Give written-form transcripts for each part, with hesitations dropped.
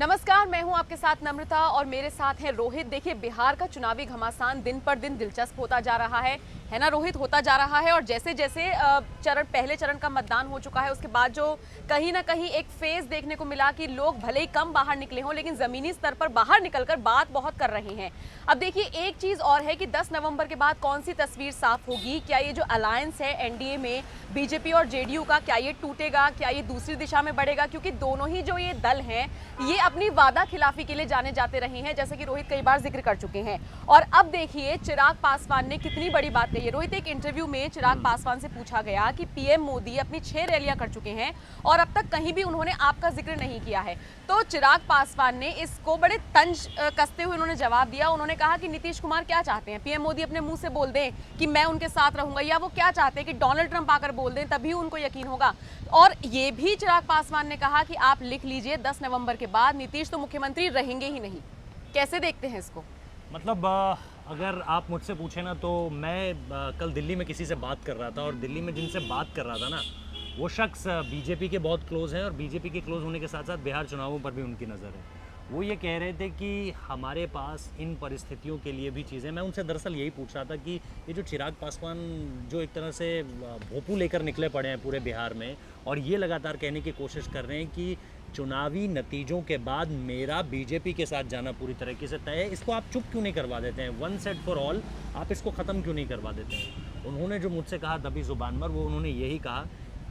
नमस्कार, मैं हूं आपके साथ नम्रता और मेरे साथ हैं रोहित। देखिए, बिहार का चुनावी घमासान दिन पर दिन दिलचस्प होता जा रहा है ना रोहित? होता जा रहा है। और जैसे जैसे पहले चरण का मतदान हो चुका है, उसके बाद जो कहीं ना कहीं एक फेज देखने को मिला कि लोग भले ही कम बाहर निकले हों, लेकिन जमीनी स्तर पर बाहर निकलकर बात बहुत कर रहे हैं। अब देखिए, एक चीज और है कि 10 नवंबर के बाद कौन सी तस्वीर साफ होगी। क्या ये जो अलायंस है एनडीए में बीजेपी और जेडीयू का, क्या ये टूटेगा, क्या ये दूसरी दिशा में बढ़ेगा? क्योंकि दोनों ही जो ये दल हैं, ये अपनी वादा खिलाफी के लिए जाने जाते रहे हैं, जैसे कि रोहित कई बार जिक्र कर चुके हैं। और अब देखिए, चिराग पासवान ने कितनी बड़ी बात कही है। रोहित, एक इंटरव्यू में चिराग पासवान से पूछा गया कि पीएम मोदी अपनी 6 रैलियां कर चुके हैं और अब तक कहीं भी उन्होंने आपका जिक्र नहीं किया है। तो चिराग पासवान ने इसको बड़े तंज कसते हुए उन्होंने जवाब दिया। उन्होंने कहा कि नीतीश कुमार क्या चाहते हैं, पीएम मोदी अपने मुंह से बोल दें कि मैं उनके साथ रहूंगा, या वो क्या चाहते हैं कि डोनाल्ड ट्रंप आकर बोल दें, तभी उनको यकीन होगा। और ये भी चिराग पासवान ने कहा कि आप लिख लीजिए, 10 नवंबर के बाद नीतीश तो मुख्यमंत्री रहेंगे ही नहीं। कैसे देखते हैं इसको? मतलब अगर आप मुझसे पूछे ना, तो मैं कल दिल्ली में किसी से बात कर रहा था, और दिल्ली में जिनसे बात कर रहा था ना, वो शख्स बीजेपी के बहुत क्लोज हैं, और बीजेपी के क्लोज होने के साथ साथ बिहार चुनावों पर भी उनकी नज़र है। वो ये कह रहे थे कि हमारे पास इन परिस्थितियों के लिए भी चीज़ें। मैं उनसे दरअसल यही पूछ रहा था कि ये जो चिराग पासवान जो एक तरह से भोंपू लेकर निकले पड़े हैं पूरे बिहार में, और ये लगातार कहने की कोशिश कर रहे हैं कि चुनावी नतीजों के बाद मेरा बीजेपी के साथ जाना पूरी तरीके से तय है, इसको आप चुप क्यों नहीं करवा देते हैं? वन सेट फॉर ऑल आप इसको ख़त्म क्यों नहीं करवा देते हैं? उन्होंने जो मुझसे कहा दबी ज़ुबान पर, वो उन्होंने यही कहा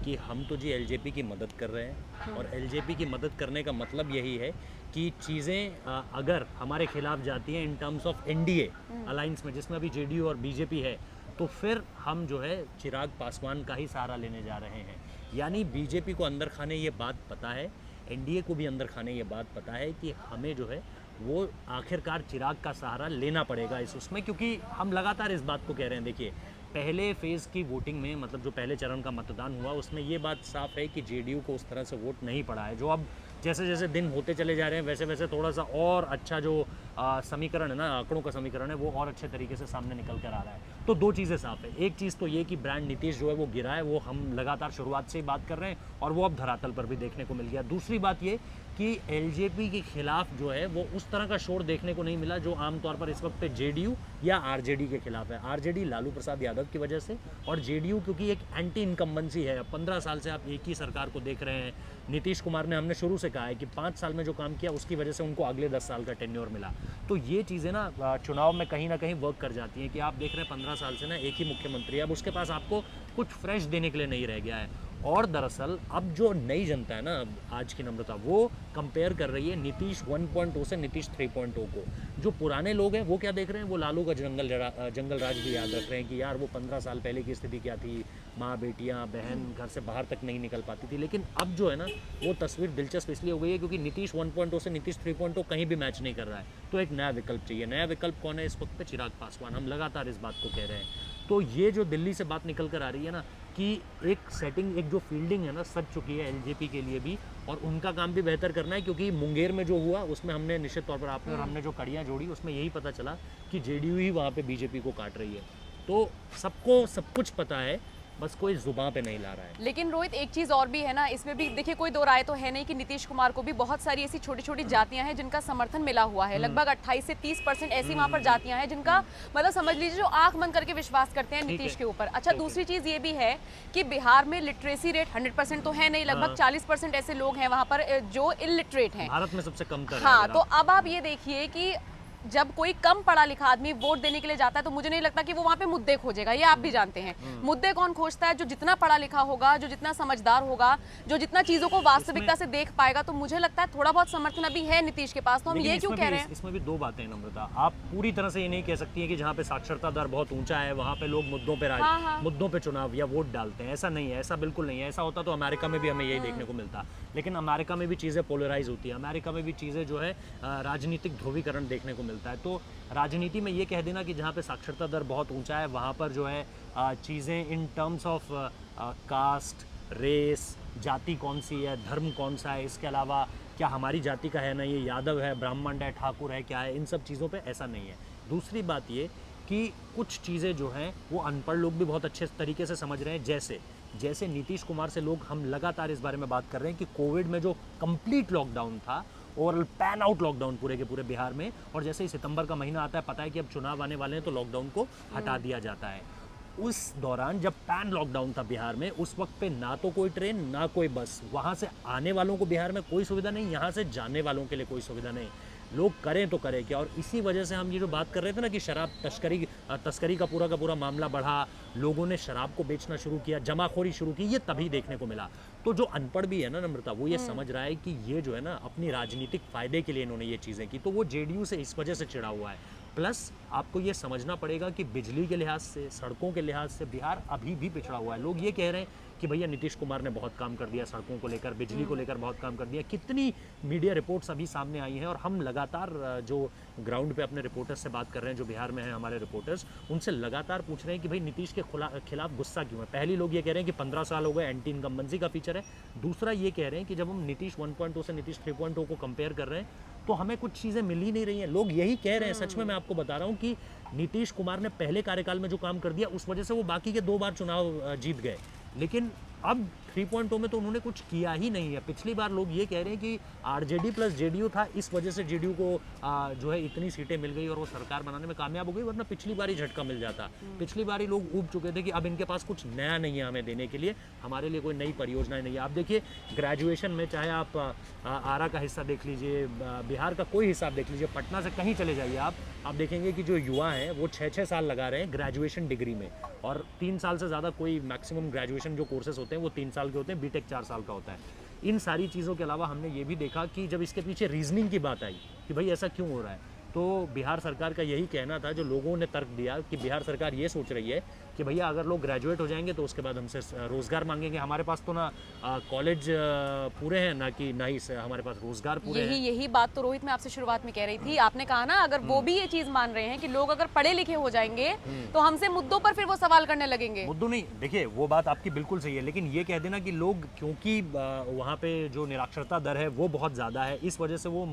कि हम तो जी एलजेपी की मदद कर रहे हैं, और एलजेपी की मदद करने का मतलब यही है कि चीज़ें अगर हमारे खिलाफ जाती हैं इन टर्म्स ऑफ एनडीए अलायंस में, जिसमें अभी जेडीयू और बीजेपी है, तो फिर हम जो है चिराग पासवान का ही सहारा लेने जा रहे हैं। यानी बीजेपी को अंदर खाने ये बात पता है, एनडीए को भी अंदर खाने ये बात पता है कि हमें जो है वो आखिरकार चिराग का सहारा लेना पड़ेगा उसमें, क्योंकि हम लगातार इस बात को कह रहे हैं। देखिए, पहले फेज़ की वोटिंग में, मतलब जो पहले चरण का मतदान हुआ, उसमें ये बात साफ है कि जेडीयू को उस तरह से वोट नहीं पड़ा है। जो अब जैसे जैसे दिन होते चले जा रहे हैं, वैसे वैसे थोड़ा सा और अच्छा जो समीकरण है ना, आंकड़ों का समीकरण है, वो और अच्छे तरीके से सामने निकल कर आ रहा है। तो दो चीज़ें साफ है। एक चीज़ तो ये कि ब्रांड नीतीश जो है वो गिरा है, वो हम लगातार शुरुआत से ही बात कर रहे हैं, और वो अब धरातल पर भी देखने को मिल गया। दूसरी बात ये कि एलजेपी के खिलाफ जो है वो उस तरह का शोर देखने को नहीं मिला जो आमतौर पर इस वक्त जेडीयू या आरजेडी के खिलाफ है। आरजेडी लालू प्रसाद यादव की वजह से, और जेडीयू क्योंकि एक एंटी इनकम्बेंसी है। 15 साल से आप एक ही सरकार को देख रहे हैं। नीतीश कुमार ने, हमने शुरू से कहा है कि 5 साल में जो काम किया उसकी वजह से उनको अगले 10 साल का टेन्योर मिला। तो ये चीज़ें ना चुनाव में कहीं ना कहीं वर्क कर जाती हैं कि आप देख रहे हैं 15 साल से ना एक ही मुख्यमंत्री है, अब उसके पास आपको कुछ फ्रेश देने के लिए नहीं रह गया है। और दरअसल अब जो नई जनता है ना, आज की नम्रता, वो कंपेयर कर रही है नीतीश 1.0 से नीतीश 3.0 को। जो पुराने लोग हैं वो क्या देख रहे हैं, वो लालू का जंगल राज भी याद रख रहे हैं कि यार वो 15 साल पहले की स्थिति क्या थी, माँ बेटियाँ बहन घर से बाहर तक नहीं निकल पाती थी। लेकिन अब जो है ना, वो तस्वीर दिलचस्प इसलिए हो गई है क्योंकि नीतीश 1.0 से नीतीश 3.0 कहीं भी मैच नहीं कर रहा है। तो एक नया विकल्प चाहिए। नया विकल्प कौन है इस वक्त पे? चिराग पासवान। हम लगातार इस बात को कह रहे हैं। तो ये जो दिल्ली से बात निकल कर आ रही है ना, कि एक सेटिंग, एक जो फील्डिंग है ना, सज चुकी है एलजेपी के लिए भी, और उनका काम भी बेहतर करना है। क्योंकि मुंगेर में जो हुआ उसमें हमने निश्चित तौर पर, आपने और हमने जो कड़ियाँ जोड़ी, उसमें यही पता चला कि जेडीयू ही वहाँ पे बीजेपी को काट रही है। तो सबको सब कुछ पता है, बस कोई जुबान पे नहीं ला रहा है। लेकिन रोहित, एक चीज और भी है ना, इसमें भी देखिए कोई दो राय तो है नहीं कि नीतीश कुमार को भी बहुत सारी ऐसी छोटी छोटी जातियां हैं जिनका समर्थन मिला हुआ है। लगभग 28 से 30% ऐसी वहां पर जातियां हैं जिनका मतलब समझ लीजिए जो आंख बंद करके विश्वास करते हैं नीतीश के ऊपर। अच्छा, दूसरी चीज ये भी है कि बिहार में लिटरेसी रेट 100% तो है नहीं, लगभग 40% ऐसे लोग हैं वहां पर जो इलिटरेट हैं। भारत में सबसे कम तर। हाँ, तो अब आप ये देखिए कि जब कोई कम पढ़ा लिखा आदमी वोट देने के लिए जाता है, तो मुझे नहीं लगता कि वो वहां पे मुद्दे खोजेगा। ये आप भी जानते हैं, मुद्दे कौन खोजता है? जो जितना पढ़ा लिखा होगा, जो जितना समझदार होगा, जो जितना चीजों को वास्तविकता से देख पाएगा। तो मुझे लगता है थोड़ा बहुत समर्थन अभी है नीतीश के पास। तो हम ये क्यों कह रहे हैं? इसमें भी दो बातें हैं नम्रता। आप पूरी तरह से ये नहीं कह सकती है कि जहाँ पे साक्षरता दर बहुत ऊंचा है वहाँ पे लोग मुद्दों पे मुद्दों पे चुनाव या वोट डालते हैं। ऐसा नहीं है, ऐसा बिल्कुल नहीं है। ऐसा होता तो अमेरिका में भी हमें यही देखने को मिलता। लेकिन अमेरिका में भी चीज़ें पोलराइज होती है, अमेरिका में भी चीज़ें जो है राजनीतिक ध्रुवीकरण देखने को मिलता है। तो राजनीति में ये कह देना कि जहाँ पे साक्षरता दर बहुत ऊंचा है वहाँ पर जो है चीज़ें in terms of caste, race, जाति कौन सी है, धर्म कौन सा है, इसके अलावा क्या हमारी जाति का है ना, ये यादव है, ब्राह्मण है, ठाकुर है, क्या है, इन सब चीज़ों पे ऐसा नहीं है। दूसरी बात ये कि कुछ चीज़ें जो हैं वो अनपढ़ लोग भी बहुत अच्छे तरीके से समझ रहे हैं। जैसे नीतीश कुमार से लोग, हम लगातार इस बारे में बात कर रहे हैं कि कोविड में जो कंप्लीट लॉकडाउन था ओवरऑल पैन आउट लॉकडाउन पूरे के पूरे बिहार में। और जैसे ही सितंबर का महीना आता है, पता है कि अब चुनाव आने वाले हैं, तो लॉकडाउन को हटा दिया जाता है। उस दौरान जब पैन लॉकडाउन था बिहार में, उस वक्त पे ना तो कोई ट्रेन ना कोई बस, वहाँ से आने वालों को बिहार में कोई सुविधा नहीं, यहाँ से जाने वालों के लिए कोई सुविधा नहीं। लोग करें तो करें क्या। और इसी वजह से हम ये जो बात कर रहे थे ना कि शराब तस्करी का पूरा मामला बढ़ा, लोगों ने शराब को बेचना शुरू किया, जमाखोरी शुरू की, ये तभी देखने को मिला। तो जो अनपढ़ भी है ना नम्रता, वो ये समझ रहा है कि ये जो है ना अपनी राजनीतिक फायदे के लिए इन्होंने ये चीज़ें की, तो वो जेडीयू से इस वजह से चिढ़ा हुआ है। प्लस आपको ये समझना पड़ेगा कि बिजली के लिहाज से, सड़कों के लिहाज से बिहार अभी भी पिछड़ा हुआ है। लोग ये कह रहे हैं कि भैया नीतीश कुमार ने बहुत काम कर दिया, सड़कों को लेकर, बिजली को लेकर बहुत काम कर दिया। कितनी मीडिया रिपोर्ट्स अभी सामने आई हैं, और हम लगातार जो ग्राउंड पे अपने रिपोर्टर्स से बात कर रहे हैं, जो बिहार में हैं हमारे रिपोर्टर्स, उनसे लगातार पूछ रहे हैं कि भाई नीतीश के खिलाफ गुस्सा क्यों है। पहली लोग ये कह रहे हैं कि 15 साल हो गए, एंटी इनकम्बेंसी का फीचर है। दूसरा ये कह रहे हैं कि जब हम नीतीश 1.0 से नीतीश 3.0 को कंपेयर कर रहे हैं, तो हमें कुछ चीज़ें मिल ही नहीं रही हैं। लोग यही कह रहे हैं, सच में मैं आपको बता रहा हूँ कि नीतीश कुमार ने पहले कार्यकाल में जो काम कर दिया, उस वजह से वो बाकी के 2 बार चुनाव जीत गए। लेकिन अब 3.0 में तो उन्होंने कुछ किया ही नहीं है। पिछली बार लोग ये कह रहे हैं कि आरजेडी प्लस जेडीयू था, इस वजह से जेडीयू को जो है इतनी सीटें मिल गई और वो सरकार बनाने में कामयाब हो गई, वरना पिछली बार ही झटका मिल जाता। पिछली बार ही लोग ऊब चुके थे कि अब इनके पास कुछ नया नहीं है हमें देने के लिए, हमारे लिए कोई नई परियोजनाएं नहीं है। आप देखिए ग्रेजुएशन में, चाहे आप आरा का हिस्सा देख लीजिए, बिहार का कोई हिसाब देख लीजिए, पटना से कहीं चले जाइए आप देखेंगे कि जो युवा हैं वो 6-6 साल लगा रहे हैं ग्रेजुएशन डिग्री में, और 3 साल से ज़्यादा कोई मैक्सिमम ग्रेजुएशन जो कोर्सेज होते हैं वो 3 साल के होते हैं, बीटेक 4 साल का होता है। इन सारी चीज़ों के अलावा हमने ये भी देखा कि जब इसके पीछे रीजनिंग की बात आई कि भाई ऐसा क्यों हो रहा है, तो बिहार सरकार का यही कहना था, जो लोगों ने तर्क दिया कि बिहार सरकार ये सोच रही है कि भैया अगर लोग ग्रेजुएट हो जाएंगे तो उसके बाद हमसे रोज़गार मांगेंगे, हमारे पास तो ना कॉलेज पूरे हैं ना ही हमारे पास रोज़गार पूरे हैं। यही बात तो रोहित मैं आपसे शुरुआत में कह रही थी। आपने कहा ना, अगर वो भी ये चीज़ मान रहे हैं कि लोग अगर पढ़े लिखे हो जाएंगे तो हमसे मुद्दों पर फिर वो सवाल करने लगेंगे। मुद्दों नहीं, देखिए वो बात आपकी बिल्कुल सही है, लेकिन ये कह देना कि लोग, क्योंकि वहाँ पे जो निरक्षरता दर है वो बहुत ज़्यादा है, इस वजह से वो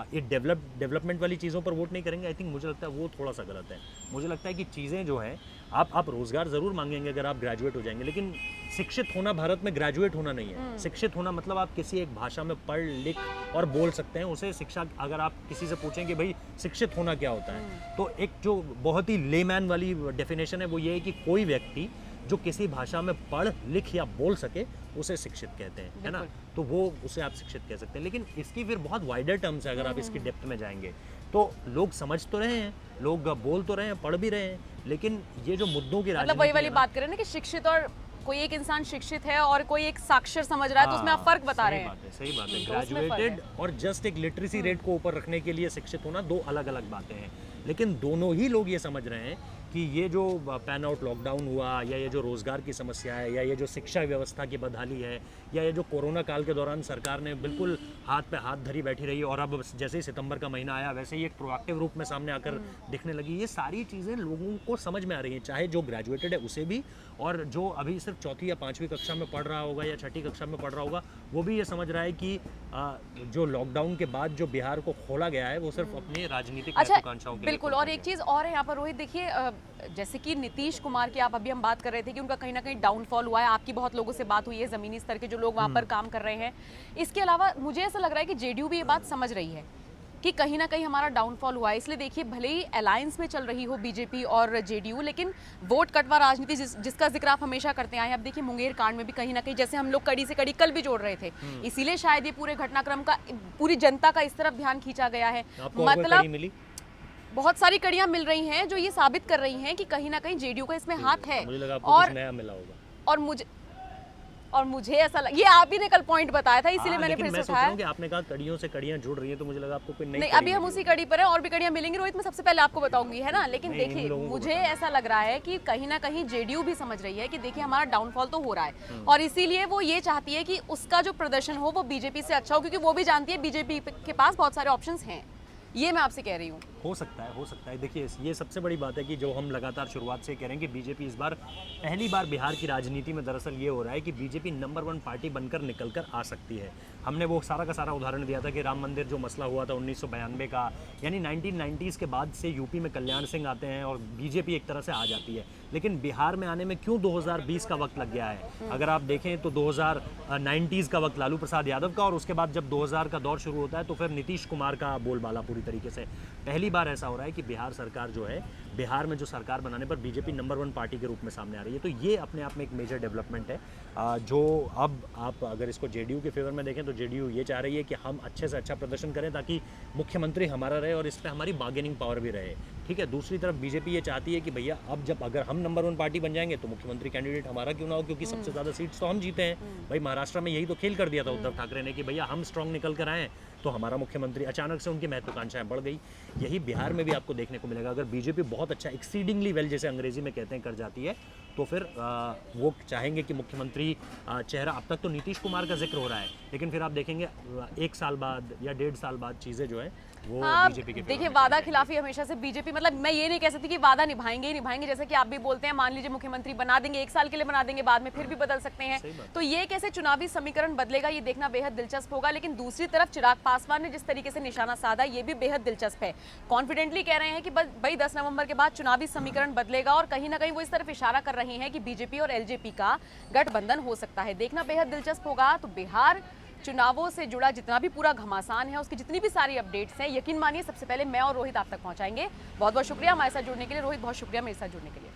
ये डेवलपमेंट वाली चीज़ों पर वोट नहीं करेंगे, आई थिंक मुझे लगता है वो थोड़ा सा गलत है। मुझे लगता है कि चीज़ें जो हैं, आप रोज़गार ज़रूर मांगेंगे अगर आप ग्रेजुएट हो जाएंगे, लेकिन शिक्षित होना भारत में ग्रेजुएट होना नहीं है। शिक्षित होना मतलब आप किसी एक भाषा में पढ़ लिख और बोल सकते हैं, उसे शिक्षा। अगर आप किसी से पूछेंगे भाई शिक्षित होना क्या होता है, तो एक जो बहुत ही लेमैन वाली डेफिनेशन है वो ये है कि कोई व्यक्ति जो किसी भाषा में पढ़ लिख या बोल सके उसे शिक्षित कहते हैं, है ना। तो वो उसे आप शिक्षित कह सकते हैं, लेकिन इसकी फिर बहुत वाइडर टर्म्स है। अगर आप इसकी डेप्थ में जाएंगे तो लोग समझ तो रहे हैं, लोग बोल तो रहे हैं, पढ़ भी रहे हैं, लेकिन ये जो मुद्दों की मतलब वही वाली बात करें ना कि शिक्षित और कोई एक इंसान शिक्षित है और कोई एक साक्षर समझ रहा है, तो उसमें आप फर्क बता रहे हैं। सही बात है। ग्रेजुएटेड और जस्ट एक लिटरेसी रेट को ऊपर रखने के लिए शिक्षित होना दो अलग अलग बातें हैं, लेकिन दोनों ही लोग ये समझ रहे हैं कि ये जो पैन आउट लॉकडाउन हुआ, या ये जो रोज़गार की समस्या है, या ये जो शिक्षा व्यवस्था की बदहाली है, या ये जो कोरोना काल के दौरान सरकार ने बिल्कुल हाथ पे हाथ धरी बैठी रही, और अब जैसे ही सितंबर का महीना आया वैसे ही एक प्रोएक्टिव रूप में सामने आकर दिखने लगी, ये सारी चीज़ें लोगों को समझ में आ रही हैं, चाहे जो ग्रेजुएटेड है उसे भी, और जो अभी सिर्फ 4वीं या 5वीं कक्षा में पढ़ रहा होगा या 6ठी कक्षा में पढ़ रहा होगा, वो भी ये समझ रहा है कि जो लॉकडाउन के बाद जो बिहार को खोला गया है वो सिर्फ अपनी राजनीतिक महत्वाकांक्षाओं के लिए। बिल्कुल। और एक चीज़ और है यहाँ पर रोहित, देखिए जैसे कि नीतीश कुमार की अभी हम बात कर रहे थे कि उनका कहीं ना कहीं डाउनफॉल हुआ है, आपकी बहुत लोगों से बात हुई है, ज़मीनी स्तर के जो लोग वहाँ पर काम कर रहे हैं। इसके अलावा मुझे ऐसा लग रहा है कि जेडीयू भी ये बात समझ रही है कि कहीं ना कहीं हमारा डाउनफॉल हुआ है। इसलिए देखिए, भले ही अलायंस में चल रही हो बीजेपी और जेडीयू, लेकिन वोट कटवा राजनीति जिसका जिक्र आप हमेशा करते आए हैं, अब देखिए मुंगेर कांड में भी कहीं ना कहीं, जैसे हम लोग कड़ी से कड़ी कल भी जोड़ रहे थे, इसीलिए शायद ये पूरे घटनाक्रम का पूरी जनता का इस तरफ ध्यान खींचा गया है। मतलब बहुत सारी कड़ियां मिल रही हैं जो ये साबित कर रही हैं कि कहीं ना कहीं जेडीयू का इसमें हाथ है। मुझे लगा आपको कुछ नया मिला होगा। और मुझे ऐसा ये आप ही ने कल पॉइंट बताया था, इसीलिए मैंने फिर से उठाया। कि आपने कहा कड़ियों से कड़ियां जुड़ रही हैं, तो मुझे लगा आपको कोई नहीं, अभी हम उसी कड़ी पर हैं, और भी कड़ियां मिलेंगी रोहित, मैं सबसे पहले आपको बताऊंगी, है ना। लेकिन देखिए, मुझे ऐसा लग रहा है कि कहीं ना कहीं जेडीयू भी समझ रही है कि देखिए हमारा डाउनफॉल तो हो रहा है, और इसीलिए वो ये चाहती है कि उसका जो प्रदर्शन हो वो बीजेपी से अच्छा हो, क्योंकि वो भी जानती है बीजेपी के पास बहुत सारे ऑप्शंस हैं। ये मैं आपसे कह रही हूँ। हो सकता है, हो सकता है। देखिए, ये सबसे बड़ी बात है कि जो हम लगातार शुरुआत से कह रहे हैं कि बीजेपी इस बार पहली बार बिहार की राजनीति में दरअसल ये हो रहा है कि बीजेपी नंबर 1 पार्टी बनकर निकल कर आ सकती है। हमने वो सारा का सारा उदाहरण दिया था कि राम मंदिर जो मसला हुआ था 1992 का, यानी 1990s के बाद से यूपी में कल्याण सिंह आते हैं और बीजेपी एक तरह से आ जाती है। लेकिन बिहार में आने में क्यों 2020 का वक्त लग गया है? अगर आप देखें तो 2090s का वक्त लालू प्रसाद यादव का, और उसके बाद जब 2000 का दौर शुरू होता है तो फिर नीतीश कुमार का बोलबाला पूरी तरीके से। पहली बार ऐसा हो रहा है कि बिहार सरकार जो है, बिहार में जो सरकार बनाने पर बीजेपी नंबर 1 पार्टी के रूप में सामने आ रही है। तो ये अपने आप में एक मेजर डेवलपमेंट है, जो अब आप अगर इसको जेडीयू के फेवर में देखें तो जेडीयू ये चाह रही है कि हम अच्छे से अच्छा प्रदर्शन करें ताकि मुख्यमंत्री हमारा रहे और इस पर हमारी बार्गेनिंग पावर भी रहे। ठीक है, दूसरी तरफ बीजेपी ये चाहती है कि भैया अब जब अगर हम नंबर 1 पार्टी बन जाएंगे तो मुख्यमंत्री कैंडिडेट हमारा क्यों ना हो, क्योंकि सबसे ज़्यादा सीट्स तो हम जीते हैं। भाई महाराष्ट्र में यही तो खेल कर दिया था उद्धव ठाकरे ने कि भैया हम स्ट्रांग निकल कर आए तो हमारा मुख्यमंत्री, अचानक से उनकी महत्वाकांक्षाएं बढ़ गई। यही बिहार में भी आपको देखने को मिलेगा। अगर बीजेपी बहुत अच्छा एक्सीडिंगली वेल जैसे अंग्रेजी में कहते हैं कर जाती है तो फिर वो चाहेंगे कि मुख्यमंत्री चेहरा, अब तक तो नीतीश कुमार का जिक्र हो रहा है लेकिन फिर आप देखेंगे 1 साल बाद या 1.5 साल बाद चीज़ें जो है वो बीजेपी के देखिए, वादा खिलाफी हमेशा से बीजेपी, मतलब मैं ये नहीं कह सकती कि वादा निभाएंगे ही निभाएंगे, जैसे कि आप भी बोलते हैं मान लीजिए मुख्यमंत्री बना देंगे, 1 साल के लिए बना देंगे, बाद में फिर भी बदल सकते हैं। तो ये कैसे चुनावी समीकरण बदलेगा ये देखना बेहद दिलचस्प होगा। लेकिन दूसरी तरफ चिराग पासवान ने जिस तरीके से निशाना साधा ये भी बेहद दिलचस्प है। कॉन्फिडेंटली कह रहे हैं कि भाई 10 नवंबर के बाद चुनावी समीकरण बदलेगा और कहीं ना कहीं वो इस तरफ इशारा कर रहे हैं कि बीजेपी और एलजेपी का गठबंधन हो सकता है। देखना बेहद दिलचस्प होगा। तो बिहार चुनावों से जुड़ा जितना भी पूरा घमासान है, उसकी जितनी भी सारी अपडेट्स हैं, यकीन मानिए सबसे पहले मैं और रोहित आप तक पहुंचाएंगे। बहुत बहुत शुक्रिया हमारे साथ जुड़ने के लिए। रोहित, बहुत शुक्रिया मेरे साथ जुड़ने के लिए।